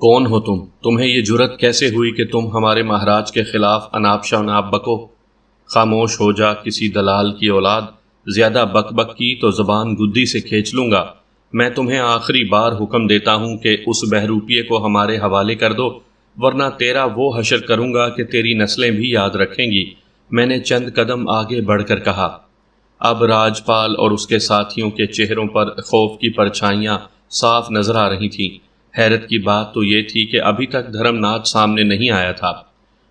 کون ہو تم؟ تمہیں یہ جرت کیسے ہوئی کہ تم ہمارے مہاراج کے خلاف اناپ شناپ بکو؟ خاموش ہو جا کسی دلال کی اولاد، زیادہ بک بک کی تو زبان گدی سے کھینچ لوں گا۔ میں تمہیں آخری بار حکم دیتا ہوں کہ اس بہروپیے کو ہمارے حوالے کر دو، ورنہ تیرا وہ حشر کروں گا کہ تیری نسلیں بھی یاد رکھیں گی۔ میں نے چند قدم آگے بڑھ کر کہا۔ اب راجپال اور اس کے ساتھیوں کے چہروں پر خوف کی پرچھائیاں صاف نظر آ رہی تھیں۔ حیرت کی بات تو یہ تھی کہ ابھی تک دھرم ناتھ سامنے نہیں آیا تھا۔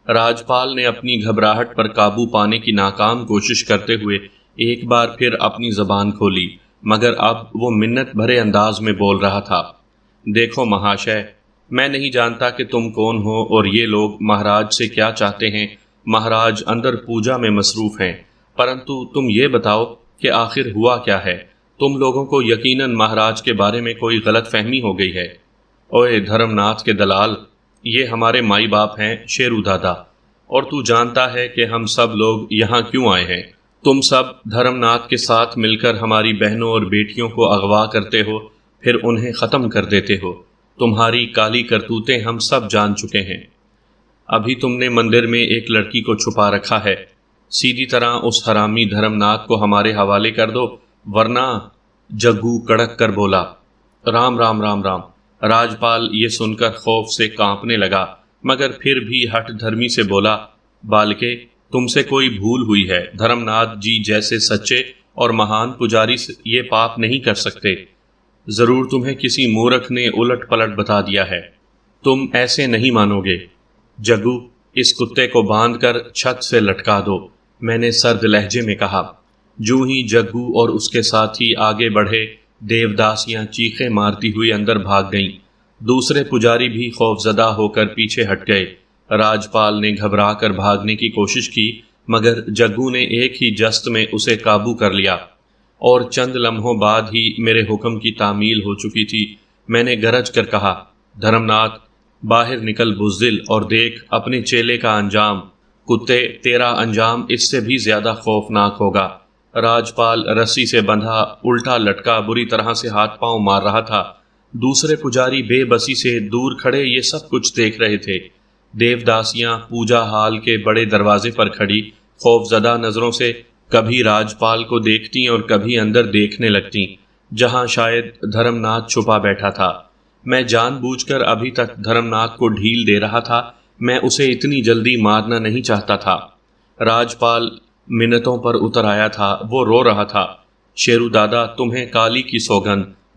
راجپال نے اپنی گھبراہٹ پر قابو پانے کی ناکام کوشش کرتے ہوئے ایک بار پھر اپنی زبان کھولی، مگر اب وہ منت بھرے انداز میں بول رہا تھا۔ دیکھو مہاشے، میں نہیں جانتا کہ تم کون ہو اور یہ لوگ مہاراج سے کیا چاہتے ہیں۔ مہاراج اندر پوجا میں مصروف ہیں، پرنتو تم یہ بتاؤ کہ آخر ہوا کیا ہے؟ تم لوگوں کو یقیناً مہاراج کے بارے میں کوئی غلط فہمی ہو گئی ہے۔ اوئے دھرم ناتھ کے دلال، یہ ہمارے مائی باپ ہیں شیرو دادا، اور تو جانتا ہے کہ ہم سب لوگ یہاں کیوں آئے ہیں۔ تم سب دھرم ناتھ کے ساتھ مل کر ہماری بہنوں اور بیٹیوں کو اغوا کرتے ہو، پھر انہیں ختم کر دیتے ہو۔ تمہاری کالی کرتوتیں ہم سب جان چکے ہیں۔ ابھی تم نے مندر میں ایک لڑکی کو چھپا رکھا ہے۔ سیدھی طرح اس حرامی دھرم ناتھ کو ہمارے حوالے کر دو، ورنہ… جگو کڑک کر بولا۔ رام رام رام رام۔ راجپال یہ سن کر خوف سے کانپنے لگا، مگر پھر بھی ہٹ دھرمی سے بولا، بالکے تم سے کوئی بھول ہوئی ہے۔ دھرم ناتھ جی جیسے سچے اور مہان پجاری یہ پاپ نہیں کر سکتے۔ ضرور تمہیں کسی مورکھ نے الٹ پلٹ بتا دیا ہے۔ تم ایسے نہیں مانو گے۔ جگو، اس کتے کو باندھ کر چھت سے لٹکا دو، میں نے سرد لہجے میں کہا۔ جو ہی جگو اور اس کے ساتھی آگے بڑھے، دیوداسیاں چیخیں مارتی ہوئی اندر بھاگ گئیں۔ دوسرے پجاری بھی خوف زدہ ہو کر پیچھے ہٹ گئے۔ راجپال نے گھبرا کر بھاگنے کی کوشش کی، مگر جگو نے ایک ہی جست میں اسے قابو کر لیا، اور چند لمحوں بعد ہی میرے حکم کی تعمیل ہو چکی تھی۔ میں نے گرج کر کہا، دھرم ناتھ باہر نکل بزدل اور دیکھ اپنے چیلے کا انجام۔ کتے، تیرا انجام اس سے بھی زیادہ خوفناک ہوگا۔ راجپال رسی سے بندھا الٹا لٹکا بری طرح سے ہاتھ پاؤں مار رہا تھا۔ دوسرے پجاری بے بسی سے دور کھڑے یہ سب کچھ دیکھ رہے تھے۔ دیوداسیاں پوجا ہال کے بڑے دروازے پر کھڑی خوف زدہ نظروں سے کبھی راجپال کو دیکھتیں اور کبھی اندر دیکھنے لگتیں، جہاں شاید دھرم ناتھ چھپا بیٹھا تھا۔ میں جان بوجھ کر ابھی تک دھرم ناتھ کو ڈھیل دے رہا تھا، میں اسے اتنی جلدی مارنا نہیں چاہتا تھا۔ راجپال منتوں پر اتر آیا تھا، وہ رو رہا تھا۔ شیرو دادا، تمہیں کالی کی سوگند،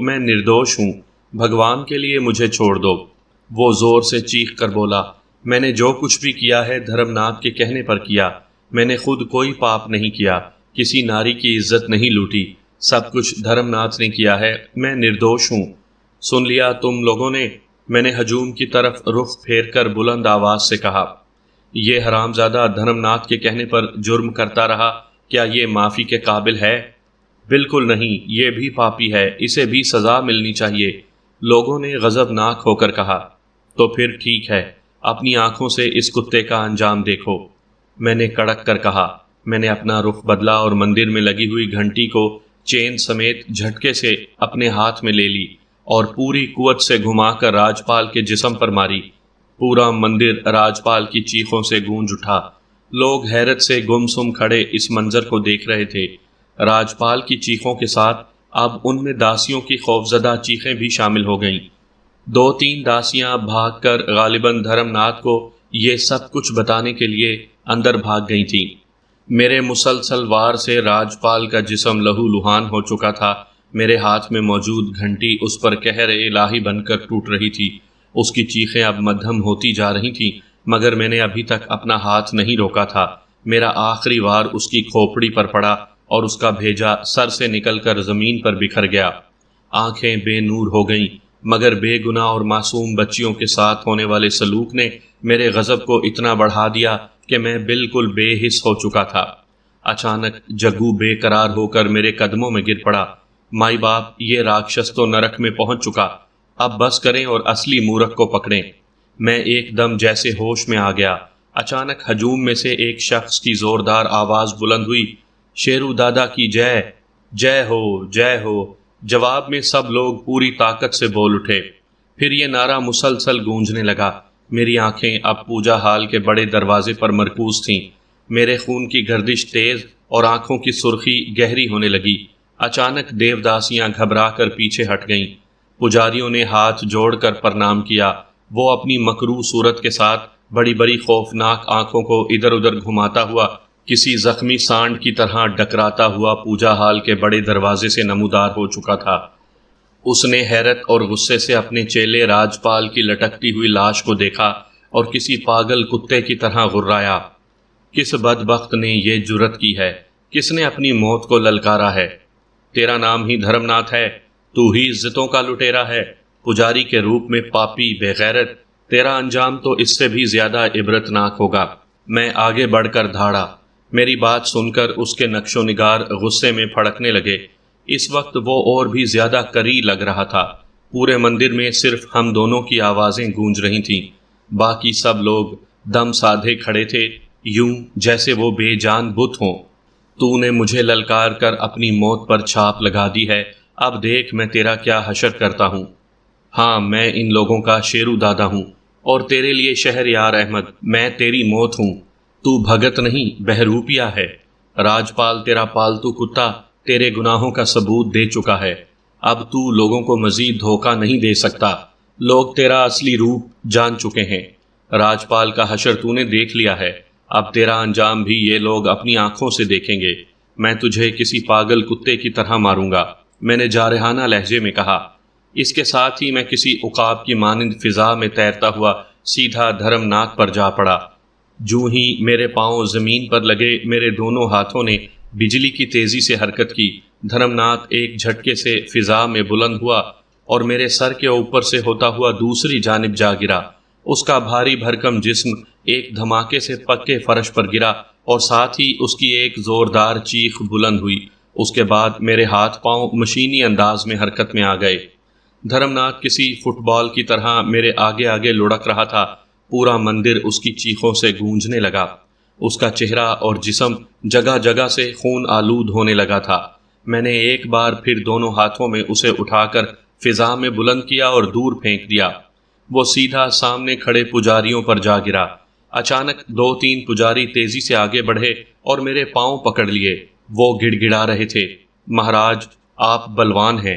میں نردوش ہوں، بھگوان کے لیے مجھے چھوڑ دو۔ وہ زور سے چیخ کر بولا، میں نے جو کچھ بھی کیا ہے دھرم ناتھ کے کہنے پر کیا۔ میں نے خود کوئی پاپ نہیں کیا، کسی ناری کی عزت نہیں لوٹی، سب کچھ دھرم ناتھ نے کیا ہے، میں نردوش ہوں۔ سن لیا تم لوگوں نے؟ میں نے ہجوم کی طرف رخ پھیر کر بلند آواز سے کہا۔ یہ حرامزادہ دھرم ناتھ کے کہنے پر جرم کرتا رہا، کیا یہ معافی کے قابل ہے؟ بالکل نہیں، یہ بھی پاپی ہے، اسے بھی سزا ملنی چاہیے۔ لوگوں نے غضب ناک ہو کر کہا۔ تو پھر ٹھیک ہے، اپنی آنکھوں سے اس کتے کا انجام دیکھو، میں نے کڑک کر کہا۔ میں نے اپنا رخ بدلا اور مندر میں لگی ہوئی گھنٹی کو چین سمیت جھٹکے سے اپنے ہاتھ میں لے لی اور پوری قوت سے گھما کر راجپال کے جسم پر ماری۔ پورا مندر راجپال کی چیخوں سے گونج اٹھا۔ لوگ حیرت سے گم سم کھڑے اس منظر کو دیکھ رہے تھے۔ راجپال کی چیخوں کے ساتھ اب ان میں داسیوں کی خوفزدہ چیخیں بھی شامل ہو گئیں۔ 2-3 داسیاں بھاگ کر غالباً دھرم ناتھ کو یہ سب کچھ بتانے کے لیے اندر بھاگ گئی تھیں۔ میرے مسلسل وار سے راجپال کا جسم لہو لہان ہو چکا تھا۔ میرے ہاتھ میں موجود گھنٹی اس پر قہر الہی بن کر ٹوٹ رہی تھی۔ اس کی چیخیں اب مدھم ہوتی جا رہی تھیں، مگر میں نے ابھی تک اپنا ہاتھ نہیں روکا تھا۔ میرا آخری وار اس کی کھوپڑی پر پڑا اور اس کا بھیجا سر سے نکل کر زمین پر بکھر گیا۔ آنکھیں بے نور ہو گئیں، مگر بے گناہ اور معصوم بچیوں کے ساتھ ہونے والے سلوک نے میرے غضب کو اتنا بڑھا دیا کہ میں بالکل بے حس ہو چکا تھا۔ اچانک جگو بے قرار ہو کر میرے قدموں میں گر پڑا۔ مائی باپ، یہ راکشس تو نرک میں پہنچ چکا، اب بس کریں اور اصلی مورخ کو پکڑیں۔ میں ایک دم جیسے ہوش میں آ گیا۔ اچانک ہجوم میں سے ایک شخص کی زوردار آواز بلند ہوئی، شیرو دادا کی جے، جے ہو، جے ہو۔ جواب میں سب لوگ پوری طاقت سے بول اٹھے۔ پھر یہ نعرہ مسلسل گونجنے لگا۔ میری آنکھیں اب پوجا ہال کے بڑے دروازے پر مرکوز تھیں۔ میرے خون کی گردش تیز اور آنکھوں کی سرخی گہری ہونے لگی۔ اچانک دیوداسیاں گھبرا کر پیچھے ہٹ گئیں۔ پجاریوں نے ہاتھ جوڑ کر پرنام کیا۔ وہ اپنی مکروہ صورت کے ساتھ بڑی بڑی خوفناک آنکھوں کو ادھر ادھر گھماتا ہوا کسی زخمی سانڈ کی طرح ڈکراتا ہوا پوجا ہال کے بڑے دروازے سے نمودار ہو چکا تھا۔ اس نے حیرت اور غصے سے اپنے چیلے راجپال کی لٹکتی ہوئی لاش کو دیکھا اور کسی پاگل کتے کی طرح غرایا۔ کس بدبخت نے یہ جرت کی ہے؟ کس نے اپنی موت کو للکارا ہے؟ تیرا نام ہی دھرم ناتھ ہے، تو ہی عزتوں کا لٹیرا ہے، پجاری کے روپ میں پاپی بے غیرت۔ تیرا انجام تو اس سے بھی زیادہ عبرتناک ہوگا۔ میں آگے بڑھ کر دھاڑا۔ میری بات سن کر اس کے نقش و نگار غصے میں پھڑکنے لگے۔ اس وقت وہ اور بھی زیادہ کری لگ رہا تھا۔ پورے مندر میں صرف ہم دونوں کی آوازیں گونج رہی تھیں۔ باقی سب لوگ دم سادھے کھڑے تھے، یوں جیسے وہ بے جان بت ہوں۔ تو نے مجھے للکار کر اپنی موت پر چھاپ لگا دی ہے، اب دیکھ میں تیرا کیا حشر کرتا ہوں۔ ہاں، میں ان لوگوں کا شیرو دادا ہوں، اور تیرے لیے شہریار احمد میں تیری موت ہوں۔ تو بھگت نہیں، بہروپیہ ہے۔ راجپال تیرا پالتو کتا تیرے گناہوں کا ثبوت دے چکا ہے۔ اب تو لوگوں کو مزید دھوکہ نہیں دے سکتا۔ لوگ تیرا اصلی روپ جان چکے ہیں۔ راجپال کا حشر تو نے دیکھ لیا ہے، اب تیرا انجام بھی یہ لوگ اپنی آنکھوں سے دیکھیں گے۔ میں تجھے کسی پاگل کتے کی طرح ماروں گا، میں نے جارحانہ لہجے میں کہا۔ اس کے ساتھ ہی میں کسی عقاب کی مانند فضا میں تیرتا ہوا سیدھا دھرم ناتھ پر جا پڑا۔ جوں ہی میرے پاؤں زمین پر لگے، میرے دونوں ہاتھوں نے بجلی کی تیزی سے حرکت کی۔ دھرم ناتھ ایک جھٹکے سے فضا میں بلند ہوا اور میرے سر کے اوپر سے ہوتا ہوا دوسری جانب جا گرا۔ اس کا بھاری بھرکم جسم ایک دھماکے سے پکے فرش پر گرا اور ساتھ ہی اس کی ایک زوردار چیخ بلند ہوئی۔ اس کے بعد میرے ہاتھ پاؤں مشینی انداز میں حرکت میں آ گئے۔ دھرم ناتھ کسی فٹ بال کی طرح میرے آگے آگے لڑک رہا تھا۔ پورا مندر اس کی چیخوں سے گونجنے لگا۔ اس کا چہرہ اور جسم جگہ جگہ سے خون آلود ہونے لگا تھا۔ میں نے ایک بار پھر دونوں ہاتھوں میں اسے اٹھا کر فضا میں بلند کیا اور دور پھینک دیا۔ وہ سیدھا سامنے کھڑے پجاریوں پر جا گرا۔ اچانک 2-3 پجاری تیزی سے آگے بڑھے اور میرے پاؤں پکڑ لیے۔ وہ گڑ گڑا رہے تھے، مہاراج آپ بلوان ہیں،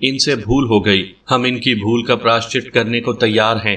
ان سے بھول ہو گئی، ہم ان کی بھول کا پراشچت کرنے کو تیار ہیں،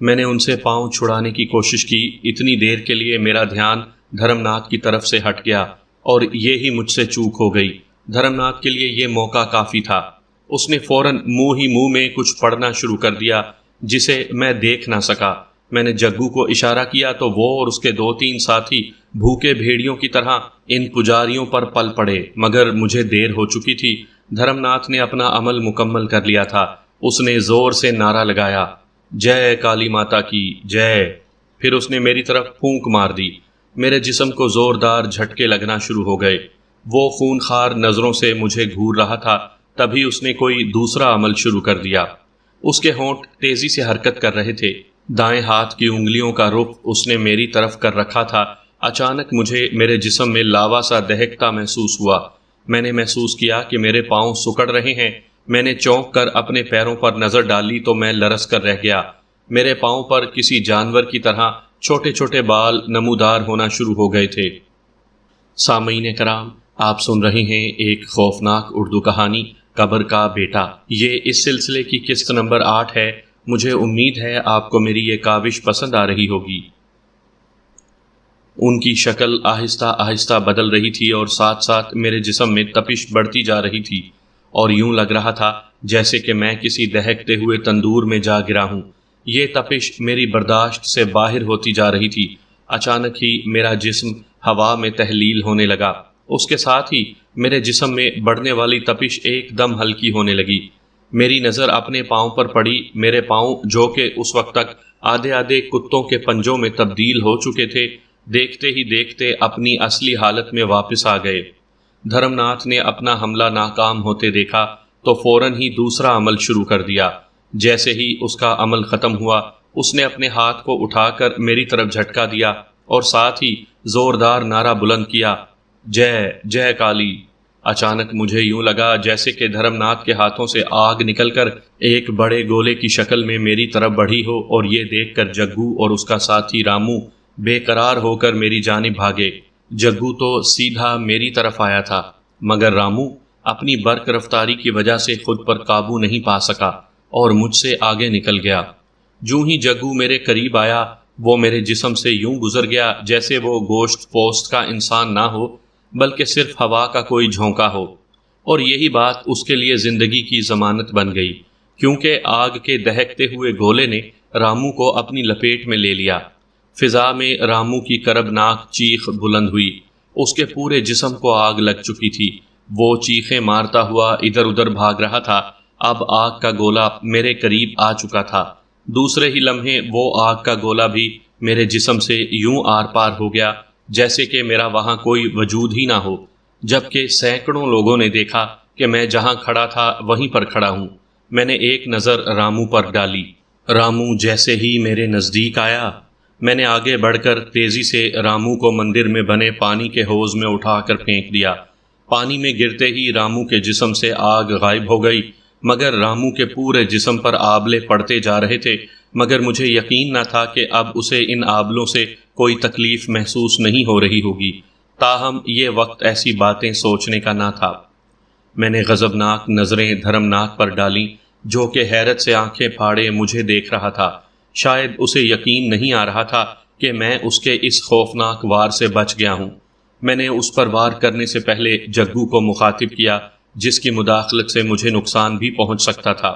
میں نے ان سے پاؤں چھڑانے کی کوشش کی۔ اتنی دیر کے لیے میرا دھیان دھرم ناتھ کی طرف سے ہٹ گیا اور یہی مجھ سے چوک ہو گئی۔ دھرم ناتھ کے لیے یہ موقع کافی تھا۔ اس نے فوراً منہ میں کچھ پڑھنا شروع کر دیا جسے میں دیکھ نہ سکا۔ میں نے جگو کو اشارہ کیا تو وہ اور اس کے 2-3 ساتھی بھوکے بھیڑیوں کی طرح ان پجاریوں پر پل پڑے، مگر مجھے دیر ہو چکی تھی۔ دھرم ناتھ نے اپنا عمل مکمل کر لیا تھا۔ اس نے زور سے نعرہ لگایا، جے کالی ماتا کی جے۔ پھر اس نے میری طرف پھونک مار دی۔ میرے جسم کو زوردار جھٹکے لگنا شروع ہو گئے۔ وہ خونخوار نظروں سے مجھے گھور رہا تھا، تبھی اس نے کوئی دوسرا عمل شروع کر دیا۔ اس کے ہونٹ تیزی سے حرکت کر رہے تھے۔ دائیں ہاتھ کی انگلیوں کا رخ اس نے میری طرف کر رکھا تھا۔ اچانک مجھے میرے جسم میں لاوا سا دہکتا محسوس ہوا۔ میں نے محسوس کیا کہ میرے پاؤں سکڑ رہے ہیں۔ میں نے چونک کر اپنے پیروں پر نظر ڈالی تو میں لرز کر رہ گیا۔ میرے پاؤں پر کسی جانور کی طرح چھوٹے چھوٹے بال نمودار ہونا شروع ہو گئے تھے۔ سامعین کرام، آپ سن رہے ہیں ایک خوفناک اردو کہانی قبر کا بیٹا۔ یہ اس سلسلے کی قسط نمبر 8 ہے۔ مجھے امید ہے آپ کو میری یہ کاوش پسند آ رہی ہوگی۔ ان کی شکل آہستہ آہستہ بدل رہی تھی اور ساتھ ساتھ میرے جسم میں تپش بڑھتی جا رہی تھی، اور یوں لگ رہا تھا جیسے کہ میں کسی دہکتے ہوئے تندور میں جا گرا ہوں۔ یہ تپش میری برداشت سے باہر ہوتی جا رہی تھی۔ اچانک ہی میرا جسم ہوا میں تحلیل ہونے لگا۔ اس کے ساتھ ہی میرے جسم میں بڑھنے والی تپش ایک دم ہلکی ہونے لگی۔ میری نظر اپنے پاؤں پر پڑی۔ میرے پاؤں، جو کہ اس وقت تک آدھے آدھے کتوں کے پنجوں میں تبدیل ہو چکے تھے، دیکھتے ہی دیکھتے اپنی اصلی حالت میں واپس آ گئے۔ دھرم ناتھ نے اپنا حملہ ناکام ہوتے دیکھا تو فوراً ہی دوسرا عمل شروع کر دیا۔ جیسے ہی اس کا عمل ختم ہوا، اس نے اپنے ہاتھ کو اٹھا کر میری طرف جھٹکا دیا اور ساتھ ہی زوردار نعرہ بلند کیا، جے جے کالی۔ اچانک مجھے یوں لگا جیسے کہ دھرم ناتھ کے ہاتھوں سے آگ نکل کر ایک بڑے گولے کی شکل میں میری طرف بڑھی ہو، اور یہ دیکھ کر جگو اور اس کا ساتھی رامو بے قرار ہو کر میری جانب بھاگے۔ جگو تو سیدھا میری طرف آیا تھا، مگر رامو اپنی برق رفتاری کی وجہ سے خود پر قابو نہیں پا سکا اور مجھ سے آگے نکل گیا۔ جوں ہی جگو میرے قریب آیا، وہ میرے جسم سے یوں گزر گیا جیسے وہ گوشت پوست کا انسان نہ ہو بلکہ صرف ہوا کا کوئی جھونکا ہو، اور یہی بات اس کے لیے زندگی کی ضمانت بن گئی، کیونکہ آگ کے دہکتے ہوئے گولے نے رامو کو اپنی لپیٹ میں لے لیا۔ فضا میں رامو کی کربناک چیخ بلند ہوئی، اس کے پورے جسم کو آگ لگ چکی تھی، وہ چیخیں مارتا ہوا ادھر ادھر بھاگ رہا تھا۔ اب آگ کا گولا میرے قریب آ چکا تھا، دوسرے ہی لمحے وہ آگ کا گولا بھی میرے جسم سے یوں آر پار ہو گیا جیسے کہ میرا وہاں کوئی وجود ہی نہ ہو، جبکہ سینکڑوں لوگوں نے دیکھا کہ میں جہاں کھڑا تھا وہیں پر کھڑا ہوں۔ میں نے ایک نظر رامو پر ڈالی۔ رامو جیسے ہی میرے نزدیک آیا، میں نے آگے بڑھ کر تیزی سے رامو کو مندر میں بنے پانی کے حوض میں اٹھا کر پھینک دیا۔ پانی میں گرتے ہی رامو کے جسم سے آگ غائب ہو گئی، مگر رامو کے پورے جسم پر آبلے پڑتے جا رہے تھے، مگر مجھے یقین نہ تھا کہ اب اسے ان آبلوں سے کوئی تکلیف محسوس نہیں ہو رہی ہوگی۔ تاہم یہ وقت ایسی باتیں سوچنے کا نہ تھا۔ میں نے غضبناک نظریں دھرم ناتھ پر ڈالیں، جو کہ حیرت سے آنکھیں پھاڑے مجھے دیکھ رہا تھا۔ شاید اسے یقین نہیں آ رہا تھا کہ میں اس کے اس خوفناک وار سے بچ گیا ہوں۔ میں نے اس پر وار کرنے سے پہلے جگو کو مخاطب کیا، جس کی مداخلت سے مجھے نقصان بھی پہنچ سکتا تھا۔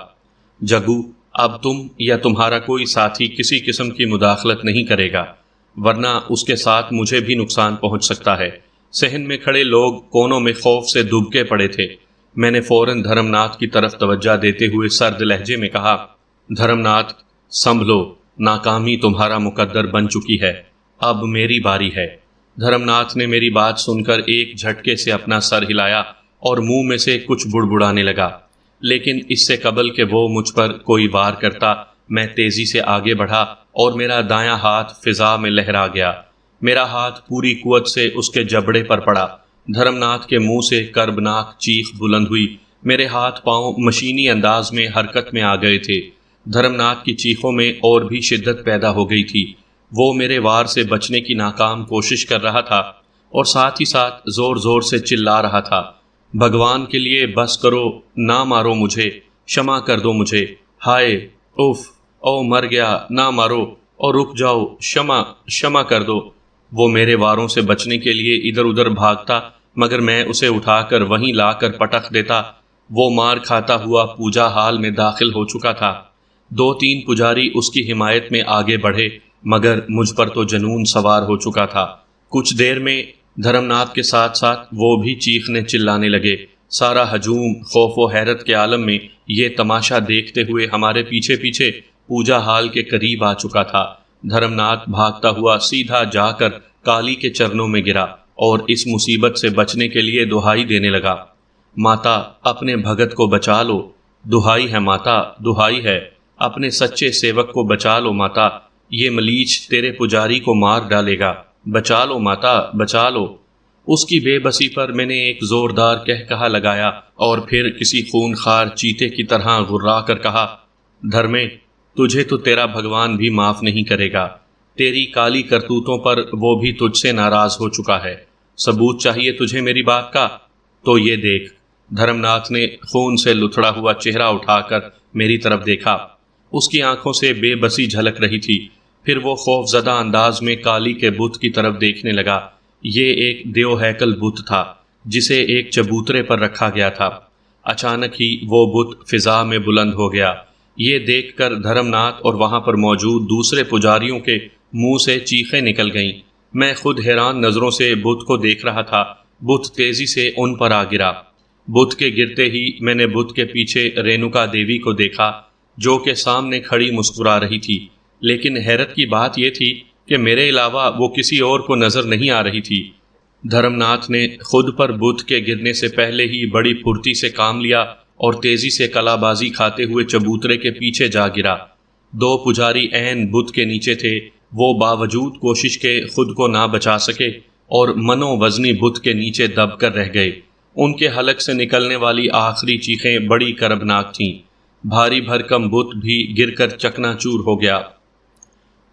جگو، اب تم یا تمہارا کوئی ساتھی کسی قسم کی مداخلت نہیں کرے گا، ورنہ اس کے ساتھ مجھے بھی نقصان پہنچ سکتا ہے۔ صحن میں کھڑے لوگ کونوں میں خوف سے دبکے پڑے تھے۔ میں نے فوراً دھرم ناتھ کی طرف توجہ دیتے ہوئے سرد لہجے میں کہا، دھرم ناتھ، سنبھلو، ناکامی تمہارا مقدر بن چکی ہے، اب میری باری ہے۔ دھرم ناتھ نے میری بات سن کر ایک جھٹکے سے اپنا سر ہلایا اور منہ میں سے کچھ بڑبڑانے لگا، لیکن اس سے قبل کہ وہ مجھ پر کوئی وار کرتا، میں تیزی سے آگے بڑھا اور میرا دایاں ہاتھ فضا میں لہرا گیا۔ میرا ہاتھ پوری قوت سے اس کے جبڑے پر پڑا۔ دھرم ناتھ کے منہ سے کربناک چیخ بلند ہوئی، میرے ہاتھ پاؤں مشینی انداز میں حرکت میں آ گئے تھے۔ دھرم ناتھ کی چیخوں میں اور بھی شدت پیدا ہو گئی تھی۔ وہ میرے وار سے بچنے کی ناکام کوشش کر رہا تھا اور ساتھ ہی ساتھ زور زور سے چلا رہا تھا، بھگوان کے لیے بس کرو، نہ مارو مجھے، شمع کر دو مجھے، ہائے، اف، او مر گیا، نہ مارو، اور رک جاؤ، شمع کر دو۔ وہ میرے واروں سے بچنے کے لیے ادھر ادھر بھاگتا، مگر میں اسے اٹھا کر وہیں لا کر پٹخ دیتا۔ وہ مار کھاتا ہوا پوجا ہال میں داخل ہو چکا تھا۔ 2-3 پجاری اس کی حمایت میں آگے بڑھے، مگر مجھ پر تو جنون سوار ہو چکا تھا۔ کچھ دیر میں دھرم ناتھ کے ساتھ ساتھ وہ بھی چیخنے چلانے لگے۔ سارا ہجوم خوف و حیرت کے عالم میں یہ تماشا دیکھتے ہوئے ہمارے پیچھے پیچھے پوجا ہال کے قریب آ چکا تھا۔ دھرم ناتھ بھاگتا ہوا سیدھا جا کر کالی کے چرنوں میں گرا اور اس مصیبت سے بچنے کے لیے دہائی دینے لگا، ماتا، اپنے بھگت کو بچا لو، دہائی ہے ماتا، دہائی ہے، اپنے سچے سیوک کو بچا لو ماتا، یہ ملیچ تیرے پجاری کو مار ڈالے گا، بچا لو ماتا، بچا لو۔ اس کی بے بسی پر میں نے ایک زوردار کہا لگایا اور پھر کسی خون خوار چیتے کی طرح غرا کر کہا، دھرمے، تجھے تو تیرا بھگوان بھی معاف نہیں کرے گا، تیری کالی کرتوتوں پر وہ بھی تجھ سے ناراض ہو چکا ہے۔ ثبوت چاہیے تجھے میری بات کا؟ تو یہ دیکھ۔ دھرم ناتھ نے خون سے لتھڑا ہوا چہرہ اٹھا کر میری طرف دیکھا۔ اس کی آنکھوں سے بے بسی جھلک رہی تھی۔ پھر وہ خوف زدہ انداز میں کالی کے بت کی طرف دیکھنے لگا۔ یہ ایک دیو ہیکل بت تھا جسے ایک چبوترے پر رکھا گیا تھا۔ اچانک ہی وہ بت فضا میں بلند ہو گیا۔ یہ دیکھ کر دھرم ناتھ اور وہاں پر موجود دوسرے پجاریوں کے منہ سے چیخیں نکل گئیں۔ میں خود حیران نظروں سے بت کو دیکھ رہا تھا۔ بت تیزی سے ان پر آ گرا۔ بت کے گرتے ہی میں نے بت کے پیچھے رینوکا دیوی کو دیکھا، جو کہ سامنے کھڑی مسکرا رہی تھی، لیکن حیرت کی بات یہ تھی کہ میرے علاوہ وہ کسی اور کو نظر نہیں آ رہی تھی۔ دھرم ناتھ نے خود پر بت کے گرنے سے پہلے ہی بڑی پھرتی سے کام لیا اور تیزی سے کلا بازی کھاتے ہوئے چبوترے کے پیچھے جا گرا۔ 2 پجاری عین بت کے نیچے تھے۔ وہ باوجود کوشش کے خود کو نہ بچا سکے اور منو وزنی بت کے نیچے دب کر رہ گئے۔ ان کے حلق سے نکلنے والی آخری چیخیں بڑی کربناک تھیں۔ بھاری بھرکم بت بھی گر کر چکنا چور ہو گیا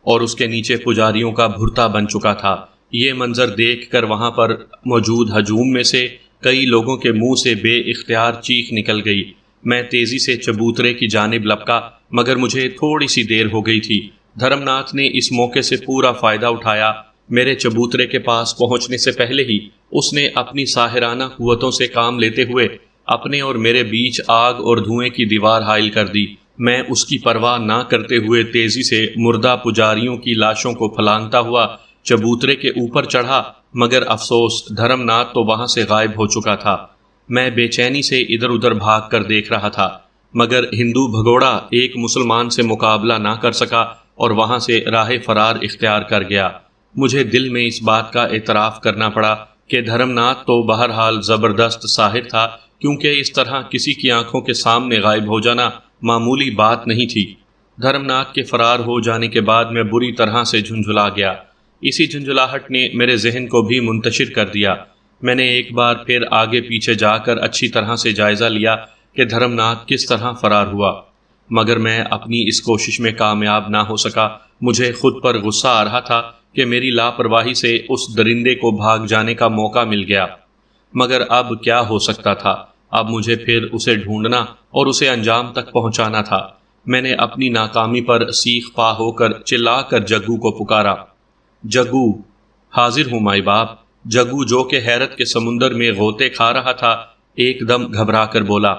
اور اس کے نیچے پجاریوں کا بھرتا بن چکا تھا۔ یہ منظر دیکھ کر وہاں پر موجود ہجوم میں سے کئی لوگوں کے منہ سے بے اختیار چیخ نکل گئی۔ میں تیزی سے چبوترے کی جانب لپکا، مگر مجھے تھوڑی سی دیر ہو گئی تھی۔ دھرم ناتھ نے اس موقع سے پورا فائدہ اٹھایا۔ میرے چبوترے کے پاس پہنچنے سے پہلے ہی اس نے اپنی ساحرانہ قوتوں سے کام لیتے ہوئے اپنے اور میرے بیچ آگ اور دھوئیں کی دیوار حائل کر دی۔ میں اس کی پرواہ نہ کرتے ہوئے تیزی سے مردہ پجاریوں کی لاشوں کو پھلانگتا ہوا چبوترے کے اوپر چڑھا، مگر افسوس دھرم ناتھ تو وہاں سے غائب ہو چکا تھا۔ میں بے چینی سے ادھر ادھر بھاگ کر دیکھ رہا تھا، مگر ہندو بھگوڑا ایک مسلمان سے مقابلہ نہ کر سکا اور وہاں سے راہ فرار اختیار کر گیا۔ مجھے دل میں اس بات کا اعتراف کرنا پڑا کہ دھرم ناتھ تو بہرحال زبردست ساحر تھا، کیونکہ اس طرح کسی کی آنکھوں کے سامنے غائب ہو جانا معمولی بات نہیں تھی۔ دھرم ناتھ کے فرار ہو جانے کے بعد میں بری طرح سے جھنجھلا گیا۔ اسی جھنجھلاہٹ نے میرے ذہن کو بھی منتشر کر دیا۔ میں نے ایک بار پھر آگے پیچھے جا کر اچھی طرح سے جائزہ لیا کہ دھرم ناتھ کس طرح فرار ہوا، مگر میں اپنی اس کوشش میں کامیاب نہ ہو سکا۔ مجھے خود پر غصہ آ رہا تھا کہ میری لاپرواہی سے اس درندے کو بھاگ جانے کا موقع مل گیا، مگر اب کیا ہو سکتا تھا؟ اب مجھے پھر اسے ڈھونڈنا اور اسے انجام تک پہنچانا تھا۔ میں نے اپنی ناکامی پر سیخ پا ہو کر چلا کر جگو کو پکارا، جگو! حاضر ہوں مائی باپ۔ جگو جو کہ حیرت کے سمندر میں غوطے کھا رہا تھا، ایک دم گھبرا کر بولا،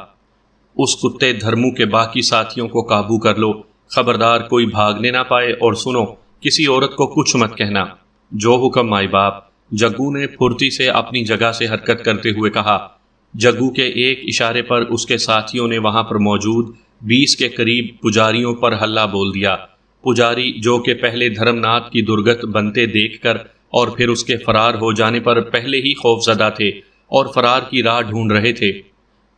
اس کتے دھرمو کے باقی ساتھیوں کو قابو کر لو، خبردار کوئی بھاگنے نہ پائے، اور سنو، کسی عورت کو کچھ مت کہنا۔ جو حکم مائی باپ، جگو نے پھرتی سے اپنی جگہ سے حرکت کرتے ہوئے کہا۔ جگو کے ایک اشارے پر اس کے ساتھیوں نے وہاں پر موجود 20 کے قریب پجاریوں پر ہلہ بول دیا۔ پجاری جو کہ پہلے دھرم ناتھ کی درگت بنتے دیکھ کر اور پھر اس کے فرار ہو جانے پر پہلے ہی خوف زدہ تھے اور فرار کی راہ ڈھونڈ رہے تھے،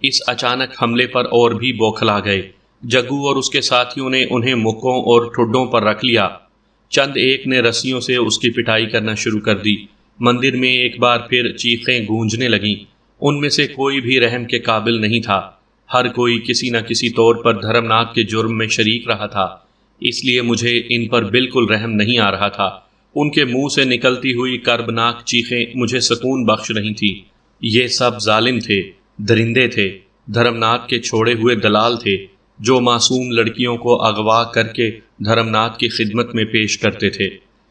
اس اچانک حملے پر اور بھی بوکھلا گئے۔ جگو اور اس کے ساتھیوں نے انہیں مکوں اور ٹھڈوں پر رکھ لیا۔ چند ایک نے رسیوں سے اس کی پٹائی کرنا شروع کر دی۔ مندر میں ایک بار پھر چیخیں گونجنے لگیں۔ ان میں سے کوئی بھی رحم کے قابل نہیں تھا۔ ہر کوئی کسی نہ کسی طور پر دھرم ناتھ کے جرم میں شریک رہا تھا، اس لیے مجھے ان پر بالکل رحم نہیں آ رہا تھا۔ ان کے منہ سے نکلتی ہوئی کربناک چیخیں مجھے سکون بخش رہی تھیں۔ یہ سب ظالم تھے، درندے تھے، دھرم ناتھ کے چھوڑے ہوئے دلال تھے، جو معصوم لڑکیوں کو اغوا کر کے دھرم ناتھ کی خدمت میں پیش کرتے تھے۔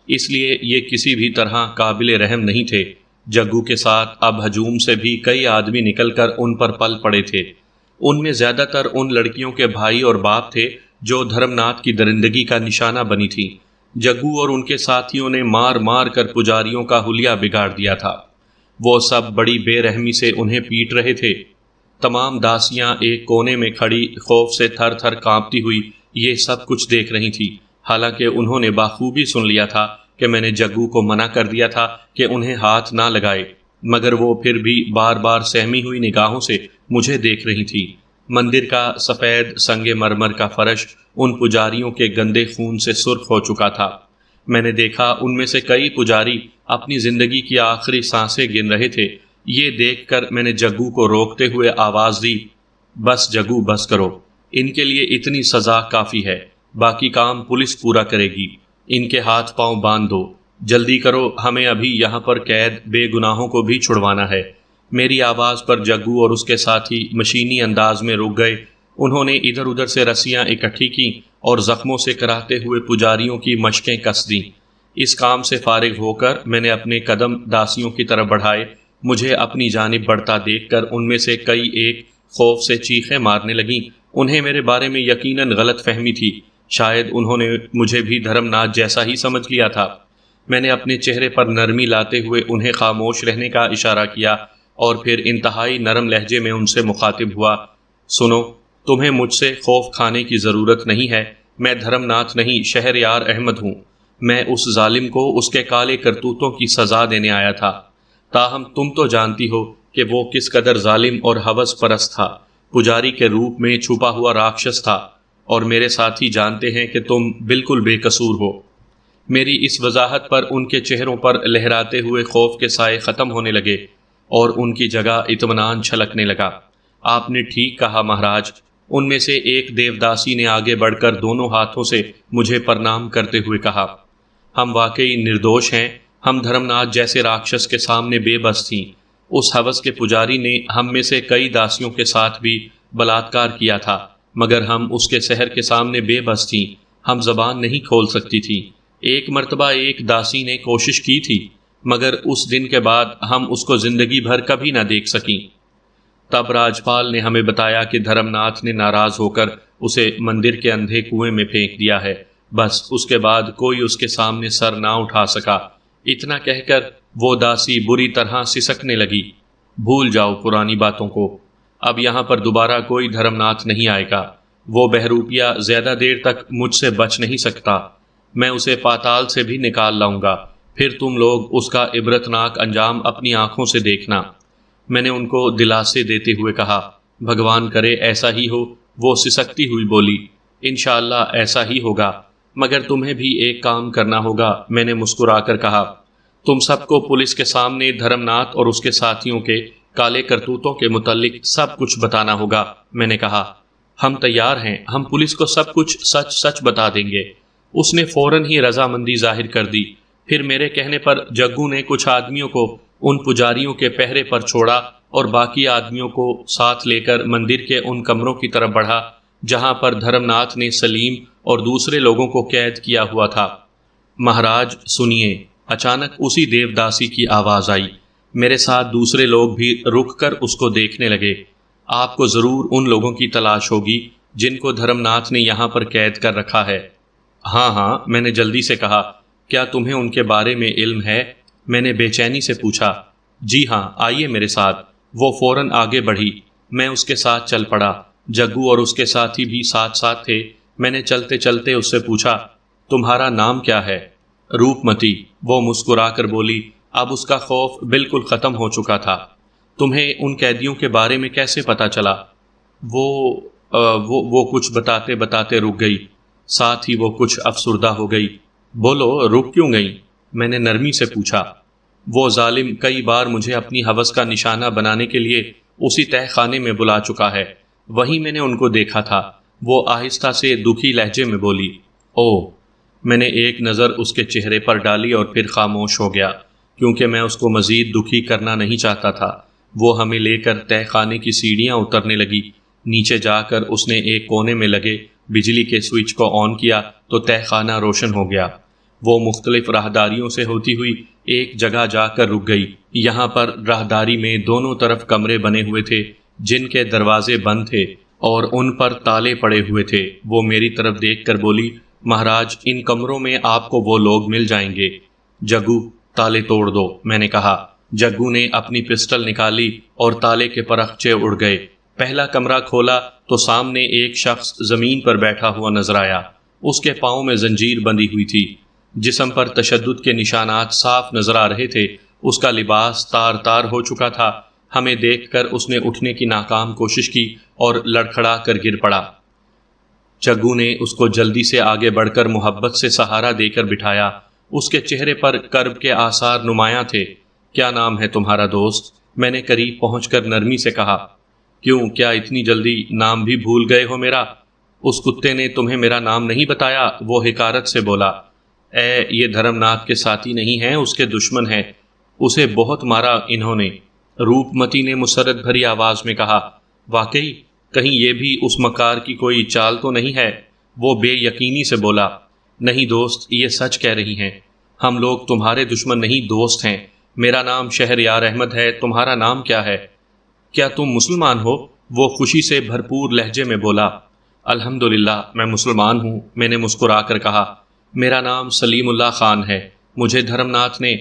اس لیے یہ کسی بھی طرح قابل رحم نہیں تھے۔ جگو کے ساتھ اب ہجوم سے بھی کئی آدمی نکل کر ان پر پل پڑے تھے۔ ان میں زیادہ تر ان لڑکیوں کے بھائی اور باپ تھے جو دھرم ناتھ کی درندگی کا نشانہ بنی تھیں۔ جگو اور ان کے ساتھیوں نے مار مار کر پجاریوں کا حلیہ بگاڑ دیا تھا۔ وہ سب بڑی بے رحمی سے انہیں پیٹ رہے تھے۔ تمام داسیاں ایک کونے میں کھڑی خوف سے تھر تھر کانپتی ہوئی یہ سب کچھ دیکھ رہی تھی، حالانکہ انہوں نے بخوبی سن لیا تھا کہ میں نے جگو کو منع کر دیا تھا کہ انہیں ہاتھ نہ لگائے، مگر وہ پھر بھی بار بار سہمی ہوئی نگاہوں سے مجھے دیکھ رہی تھی۔ مندر کا سفید سنگ مرمر کا فرش ان پجاریوں کے گندے خون سے سرخ ہو چکا تھا۔ میں نے دیکھا ان میں سے کئی پجاری اپنی زندگی کی آخری سانسیں گن رہے تھے۔ یہ دیکھ کر میں نے جگو کو روکتے ہوئے آواز دی، بس جگو، بس کرو، ان کے لیے اتنی سزا کافی ہے، باقی کام پولیس پورا کرے گی۔ ان کے ہاتھ پاؤں باندھ دو، جلدی کرو، ہمیں ابھی یہاں پر قید بے گناہوں کو بھی چھڑوانا ہے۔ میری آواز پر جگو اور اس کے ساتھی مشینی انداز میں رک گئے۔ انہوں نے ادھر ادھر سے رسیاں اکٹھی کیں اور زخموں سے کراہتے ہوئے پجاریوں کی مشقیں کس دیں۔ اس کام سے فارغ ہو کر میں نے اپنے قدم داسیوں کی طرف بڑھائے۔ مجھے اپنی جانب بڑھتا دیکھ کر ان میں سے کئی ایک خوف سے چیخیں مارنے لگیں۔ انہیں میرے بارے میں یقیناً غلط فہمی تھی، شاید انہوں نے مجھے بھی دھرم ناتھ جیسا ہی سمجھ لیا تھا۔ میں نے اپنے چہرے پر نرمی لاتے ہوئے انہیں خاموش رہنے کا اشارہ کیا اور پھر انتہائی نرم لہجے میں ان سے مخاطب ہوا، سنو، تمہیں مجھ سے خوف کھانے کی ضرورت نہیں ہے۔ میں دھرم ناتھ نہیں، شہریار احمد ہوں۔ میں اس ظالم کو اس کے کالے کرتوتوں کی سزا دینے آیا تھا۔ تاہم تم تو جانتی ہو کہ وہ کس قدر ظالم اور ہوس پرست تھا، پجاری کے روپ میں چھپا ہوا راکشس تھا، اور میرے ساتھی جانتے ہیں کہ تم بالکل بے قصور ہو۔ میری اس وضاحت پر ان کے چہروں پر لہراتے ہوئے خوف کے سائے ختم ہونے لگے اور ان کی جگہ اطمینان چھلکنے لگا۔ آپ نے ٹھیک کہا مہاراج۔ ان میں سے ایک دیوداسی نے آگے بڑھ کر دونوں ہاتھوں سے مجھے پرنام کرتے ہوئے کہا، ہم واقعی نردوش ہیں، ہم دھرم ناتھ جیسے راکشس کے سامنے بے بس تھیں۔ اس ہوس کے پجاری نے ہم میں سے کئی داسیوں کے ساتھ بھی بلاತ್کار کیا تھا، مگر ہم اس کے سحر کے سامنے بے بس تھیں، ہم زبان نہیں کھول سکتی تھی۔ ایک مرتبہ ایک داسی نے کوشش کی تھی، مگر اس دن کے بعد ہم اس کو زندگی بھر کبھی نہ دیکھ سکیں۔ تب راجپال نے ہمیں بتایا کہ دھرم ناتھ نے ناراض ہو کر اسے مندر کے اندھے کنویں میں پھینک دیا ہے، بس اس کے بعد کوئی اس کے سامنے سر نہ اٹھا سکا۔ اتنا کہہ کر وہ داسی بری طرح سسکنے لگی۔ بھول جاؤ پرانی باتوں کو، اب یہاں پر دوبارہ کوئی دھرم ناتھ نہیں آئے گا۔ وہ بہروپیہ زیادہ دیر تک مجھ سے بچ نہیں سکتا، میں اسے پاتال سے بھی نکال لاؤں گا، پھر تم لوگ اس کا عبرتناک انجام اپنی آنکھوں سے دیکھنا۔ میں نے ان کو دلاسے دیتے ہوئے کہا، بھگوان کرے ایسا ہی ہو۔ وہ سسکتی ہوئی بولی، انشاءاللہ ایسا ہی ہوگا، مگر تمہیں بھی ایک کام کرنا ہوگا۔ میں نے مسکرا کر کہا، تم سب کو پولیس کے سامنے دھرم ناتھ اور اس کے ساتھیوں کے کالے کرتوتوں کے متعلق سب کچھ بتانا ہوگا۔ میں نے کہا، ہم تیار ہیں، ہم پولیس کو سب کچھ سچ سچ بتا دیں گے۔ اس نے فوراً ہی رضامندی ظاہر کر دی۔ پھر میرے کہنے پر جگو نے کچھ آدمیوں کو ان پجاریوں کے پہرے پر چھوڑا اور باقی آدمیوں کو ساتھ لے کر مندر کے ان کمروں کی طرف بڑھا جہاں پر دھرم ناتھ نے سلیم اور دوسرے لوگوں کو قید کیا ہوا تھا۔ مہاراج سنیے، اچانک اسی دیوداسی کی آواز آئی۔ میرے ساتھ دوسرے لوگ بھی رک کر اس کو دیکھنے لگے۔ آپ کو ضرور ان لوگوں کی تلاش ہوگی جن کو دھرم ناتھ نے یہاں پر قید کر رکھا ہے۔ ہاں ہاں، میں نے جلدی سے کہا، کیا تمہیں ان کے بارے میں علم ہے؟ میں نے بے چینی سے پوچھا۔ جی ہاں، آئیے میرے ساتھ۔ وہ فوراً آگے بڑھی، میں اس کے ساتھ چل پڑا۔ جگو اور اس کے ساتھی بھی ساتھ ساتھ تھے۔ میں نے چلتے چلتے اس سے پوچھا، تمہارا نام کیا ہے؟ روپمتی۔ وہ مسکرا کر بولی، اب اس کا خوف بالکل ختم ہو چکا تھا۔ تمہیں ان قیدیوں کے بارے میں کیسے پتا چلا؟ وہ کچھ بتاتے بتاتے رک گئی، ساتھ ہی وہ کچھ افسردہ ہو گئی۔ بولو، رک کیوں گئی؟ میں نے نرمی سے پوچھا۔ وہ ظالم کئی بار مجھے اپنی ہوس کا نشانہ بنانے کے لیے اسی تہہ خانے میں بلا چکا ہے، وہیں میں نے ان کو دیکھا تھا۔ وہ آہستہ سے دکھی لہجے میں بولی۔ اوہ! میں نے ایک نظر اس کے چہرے پر ڈالی اور پھر خاموش ہو گیا، کیونکہ میں اس کو مزید دکھی کرنا نہیں چاہتا تھا۔ وہ ہمیں لے کر تہہ خانے کی سیڑھیاں اترنے لگی۔ نیچے جا کر اس نے ایک کونے میں لگے بجلی کے سوئچ کو آن کیا تو تہہ خانہ روشن ہو گیا۔ وہ مختلف راہداریوں سے ہوتی ہوئی ایک جگہ جا کر رک گئی۔ یہاں پر راہداری میں دونوں طرف کمرے بنے ہوئے تھے جن کے دروازے بند تھے اور ان پر تالے پڑے ہوئے تھے۔ وہ میری طرف دیکھ کر بولی، مہاراج، ان کمروں میں آپ کو وہ لوگ مل جائیں گے۔ جگو، تالے توڑ دو، میں نے کہا۔ جگو نے اپنی پسٹل نکالی اور تالے کے پرخچے اڑ گئے۔ پہلا کمرہ کھولا تو سامنے ایک شخص زمین پر بیٹھا ہوا نظر آیا۔ اس کے پاؤں میں زنجیر بندھی ہوئی تھی، جسم پر تشدد کے نشانات صاف نظر آ رہے تھے۔ اس کا لباس تار تار ہو چکا تھا۔ ہمیں دیکھ کر اس نے اٹھنے کی ناکام کوشش کی اور لڑکھڑا کر گر پڑا۔ جگو نے اس کو جلدی سے آگے بڑھ کر محبت سے سہارا دے کر بٹھایا۔ اس کے چہرے پر کرب کے آثار نمایاں تھے۔ کیا نام ہے تمہارا دوست؟ میں نے قریب پہنچ کر نرمی سے کہا۔ کیوں، کیا اتنی جلدی نام بھی بھول گئے ہو میرا؟ اس کتے نے تمہیں میرا نام نہیں بتایا، وہ حقارت سے بولا۔ یہ دھرم ناتھ کے ساتھی نہیں ہیں، اس کے دشمن ہیں، اسے بہت مارا انہوں نے۔ روپمتی نے مسرت بھری آواز میں کہا، واقعی؟ کہیں یہ بھی اس مکار کی کوئی چال تو نہیں ہے؟ وہ بے یقینی سے بولا، نہیں دوست، یہ سچ کہہ رہی ہیں، ہم لوگ تمہارے دشمن نہیں، دوست ہیں۔ میرا نام شہریار احمد ہے، تمہارا نام کیا ہے؟ کیا تم مسلمان ہو؟ وہ خوشی سے بھرپور لہجے میں بولا۔ الحمدللہ، میں مسلمان ہوں، میں نے مسکرا کر کہا۔ میرا نام سلیم اللہ خان ہے، مجھے دھرم ناتھ نے…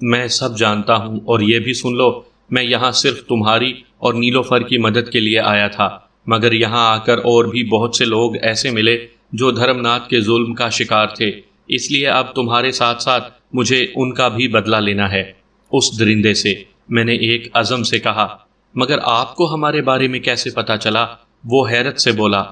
میں سب جانتا ہوں، اور یہ بھی سن لو، میں یہاں صرف تمہاری اور نیلوفر کی مدد کے لیے آیا تھا، مگر یہاں آ کر اور بھی بہت سے لوگ ایسے ملے جو دھرم ناتھ کے ظلم کا شکار تھے، اس لیے اب تمہارے ساتھ ساتھ مجھے ان کا بھی بدلہ لینا ہے۔ اس درندے سے، میں نے ایک عزم سے کہا۔ مگر آپ کو ہمارے بارے میں کیسے پتا چلا؟ وہ حیرت سے بولا۔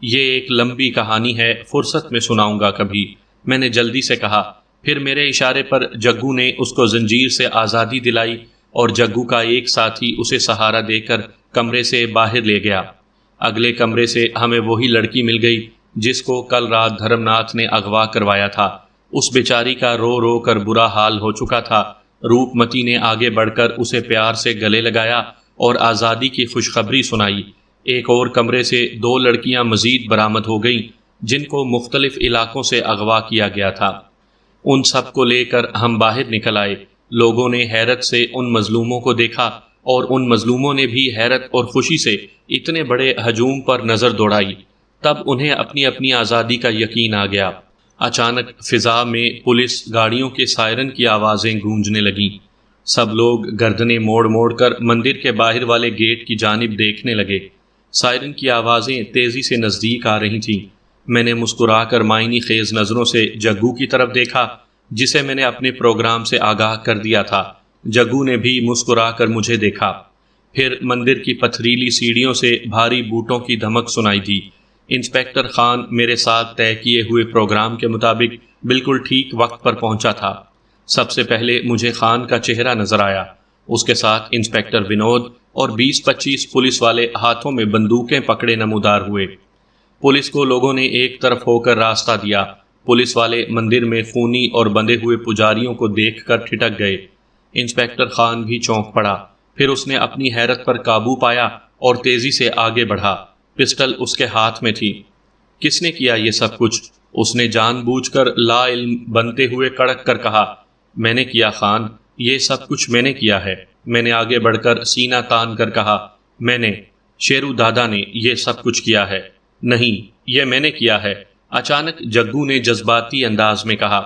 یہ ایک لمبی کہانی ہے، فرصت میں سناؤں گا کبھی، میں نے جلدی سے کہا۔ پھر میرے اشارے پر جگو نے اس کو زنجیر سے آزادی دلائی اور جگو کا ایک ساتھی اسے سہارا دے کر کمرے سے باہر لے گیا۔ اگلے کمرے سے ہمیں وہی لڑکی مل گئی جس کو کل رات دھرم ناتھ نے اغوا کروایا تھا۔ اس بیچاری کا رو رو کر برا حال ہو چکا تھا۔ روپ متی نے آگے بڑھ کر اسے پیار سے گلے لگایا اور آزادی کی خوشخبری سنائی۔ ایک اور کمرے سے 2 لڑکیاں مزید برآمد ہو گئیں جن کو مختلف علاقوں سے اغوا کیا گیا تھا۔ ان سب کو لے کر ہم باہر نکل آئے۔ لوگوں نے حیرت سے ان مظلوموں کو دیکھا اور ان مظلوموں نے بھی حیرت اور خوشی سے اتنے بڑے ہجوم پر نظر دوڑائی۔ تب انہیں اپنی اپنی آزادی کا یقین آ گیا۔ اچانک فضا میں پولیس گاڑیوں کے سائرن کی آوازیں گونجنے لگیں۔ سب لوگ گردنیں موڑ موڑ کر مندر کے باہر والے گیٹ کی جانب دیکھنے لگے۔ سائرن کی آوازیں تیزی سے نزدیک آ رہی تھیں۔ میں نے مسکرا کر معنی خیز نظروں سے جگو کی طرف دیکھا جسے میں نے اپنے پروگرام سے آگاہ کر دیا تھا۔ جگو نے بھی مسکرا کر مجھے دیکھا۔ پھر مندر کی پتھریلی سیڑھیوں سے بھاری بوٹوں کی دھمک سنائی دی۔ انسپیکٹر خان میرے ساتھ طے کیے ہوئے پروگرام کے مطابق بالکل ٹھیک وقت پر پہنچا تھا۔ سب سے پہلے مجھے خان کا چہرہ نظر آیا۔ اس کے ساتھ انسپیکٹر ونود اور 20-25 پولیس والے ہاتھوں میں بندوقیں پکڑے نمودار ہوئے۔ پولیس کو لوگوں نے ایک طرف ہو کر راستہ دیا۔ پولیس والے مندر میں خونی اور بندھے ہوئے پجاریوں کو دیکھ کر ٹھٹک گئے۔ انسپیکٹر خان بھی چونک پڑا۔ پھر اس نے اپنی حیرت پر قابو پایا اور تیزی سے آگے بڑھا۔ پسٹل اس کے ہاتھ میں تھی۔ کس نے کیا یہ سب کچھ؟ اس نے جان بوجھ کر لا علم بنتے ہوئے کڑک کر کہا۔ میں نے کیا خان، یہ سب کچھ میں نے کیا ہے۔ میں نے آگے بڑھ کر سینہ تان کر کہا، میں نے، شیرو دادا نے یہ سب کچھ کیا ہے۔ نہیں، یہ میں نے کیا ہے۔ اچانک جگو نے جذباتی انداز میں کہا،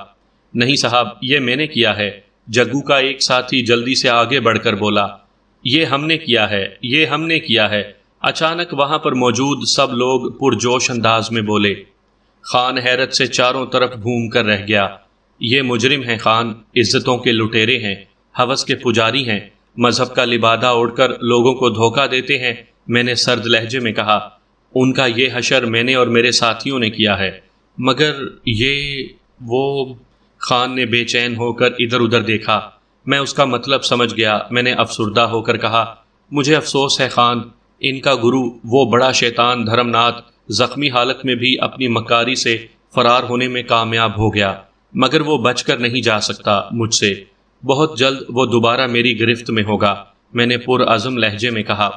نہیں صاحب، یہ میں نے کیا ہے۔ جگو کا ایک ساتھی جلدی سے آگے بڑھ کر بولا، یہ ہم نے کیا ہے، یہ ہم نے کیا ہے۔ اچانک وہاں پر موجود سب لوگ پرجوش انداز میں بولے۔ خان حیرت سے چاروں طرف گھوم کر رہ گیا۔ یہ مجرم ہیں خان، عزتوں کے لٹیرے ہیں، ہوس کے پجاری ہیں، مذہب کا لبادہ اوڑھ کر لوگوں کو دھوکہ دیتے ہیں۔ میں نے سرد لہجے میں کہا، ان کا یہ حشر میں نے اور میرے ساتھیوں نے کیا ہے، مگر وہ خان نے بے چین ہو کر ادھر ادھر دیکھا۔ میں اس کا مطلب سمجھ گیا۔ میں نے افسردہ ہو کر کہا، مجھے افسوس ہے خان، ان کا گرو وہ بڑا شیطان دھرم ناتھ زخمی حالت میں بھی اپنی مکاری سے فرار ہونے میں کامیاب ہو گیا، مگر وہ بچ کر نہیں جا سکتا مجھ سے۔ بہت جلد وہ دوبارہ میری گرفت میں ہوگا، میں نے پرعزم لہجے میں کہا۔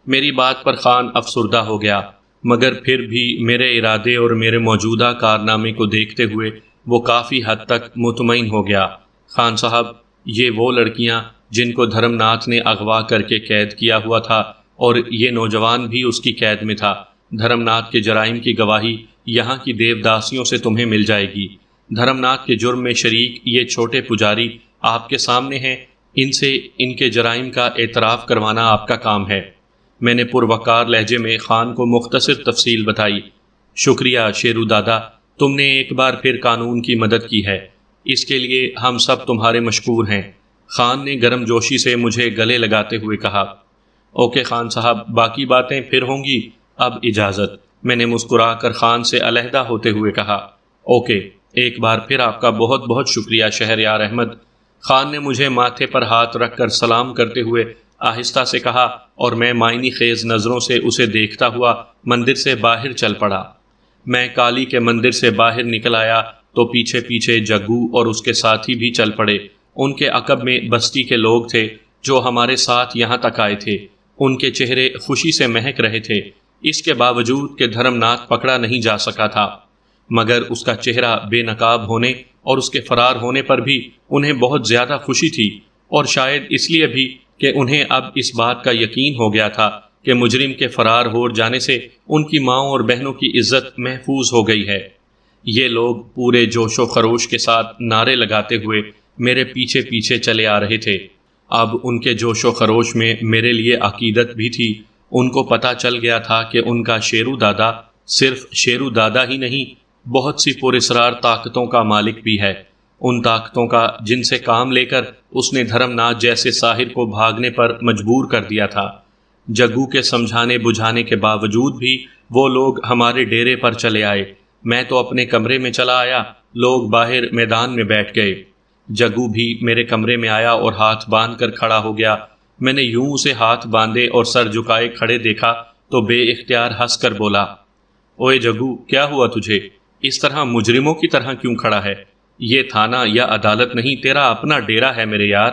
میری بات پر خان افسردہ ہو گیا، مگر پھر بھی میرے ارادے اور میرے موجودہ کارنامے کو دیکھتے ہوئے وہ کافی حد تک مطمئن ہو گیا۔ خان صاحب، یہ وہ لڑکیاں جن کو دھرم ناتھ نے اغوا کر کے قید کیا ہوا تھا، اور یہ نوجوان بھی اس کی قید میں تھا۔ دھرم ناتھ کے جرائم کی گواہی یہاں کی دیوداسیوں سے تمہیں مل جائے گی۔ دھرم ناتھ کے جرم میں شریک یہ چھوٹے پجاری آپ کے سامنے ہیں، ان سے ان کے جرائم کا اعتراف کروانا آپ کا کام ہے۔ میں نے پروقار لہجے میں خان کو مختصر تفصیل بتائی۔ شکریہ شیرو دادا، تم نے ایک بار پھر قانون کی مدد کی ہے، اس کے لیے ہم سب تمہارے مشکور ہیں۔ خان نے گرم جوشی سے مجھے گلے لگاتے ہوئے کہا۔ اوکے خان صاحب، باقی باتیں پھر ہوں گی، اب اجازت۔ میں نے مسکرا کر خان سے علیحدہ ہوتے ہوئے کہا، اوکے، ایک بار پھر آپ کا بہت بہت شکریہ شہریار احمد۔ خان نے مجھے ماتھے پر ہاتھ رکھ کر سلام کرتے ہوئے آہستہ سے کہا، اور میں معنی خیز نظروں سے اسے دیکھتا ہوا مندر سے باہر چل پڑا۔ میں کالی کے مندر سے باہر نکل آیا تو پیچھے پیچھے جگو اور اس کے ساتھی بھی چل پڑے۔ ان کے عقب میں بستی کے لوگ تھے جو ہمارے ساتھ یہاں تک آئے تھے۔ ان کے چہرے خوشی سے مہک رہے تھے، اس کے باوجود کہ دھرم ناتھ پکڑا نہیں جا سکا تھا، مگر اس کا چہرہ بے نقاب ہونے اور اس کے فرار ہونے پر بھی انہیں بہت زیادہ خوشی تھی، اور شاید اس لیے بھی کہ انہیں اب اس بات کا یقین ہو گیا تھا کہ مجرم کے فرار ہو جانے سے ان کی ماؤں اور بہنوں کی عزت محفوظ ہو گئی ہے۔ یہ لوگ پورے جوش و خروش کے ساتھ نعرے لگاتے ہوئے میرے پیچھے پیچھے چلے آ رہے تھے۔ اب ان کے جوش و خروش میں میرے لیے عقیدت بھی تھی۔ ان کو پتہ چل گیا تھا کہ ان کا شیرو دادا صرف شیرو دادا ہی نہیں، بہت سی پراسرار طاقتوں کا مالک بھی ہے، ان طاقتوں کا جن سے کام لے کر اس نے دھرم ناتھ جیسے ساحر کو بھاگنے پر مجبور کر دیا تھا۔ جگو کے سمجھانے بجھانے کے باوجود بھی وہ لوگ ہمارے ڈیرے پر چلے آئے۔ میں تو اپنے کمرے میں چلا آیا، لوگ باہر میدان میں بیٹھ گئے۔ جگو بھی میرے کمرے میں آیا اور ہاتھ باندھ کر کھڑا ہو گیا۔ میں نے یوں اسے ہاتھ باندھے اور سر جھکائے کھڑے دیکھا تو بے اختیار ہنس کر بولا، اوئے جگو، کیا ہوا تجھے؟ اس طرح مجرموں کی طرح کیوں کھڑا ہے؟ یہ تھانہ یا عدالت نہیں، تیرا اپنا ڈیرا ہے میرے یار۔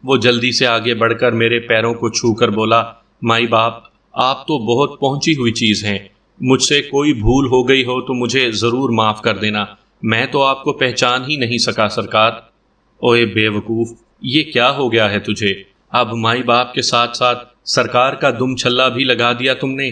وہ جلدی سے آگے بڑھ کر میرے پیروں کو چھو کر بولا، مائی باپ، آپ تو بہت پہنچی ہوئی چیز ہیں، مجھ سے کوئی بھول ہو گئی ہو تو مجھے ضرور معاف کر دینا، میں تو آپ کو پہچان ہی نہیں سکا سرکار۔ اوئے بے وقوف، یہ کیا ہو گیا ہے تجھے؟ اب مائی باپ کے ساتھ ساتھ سرکار کا دم چھلا بھی لگا دیا تم نے۔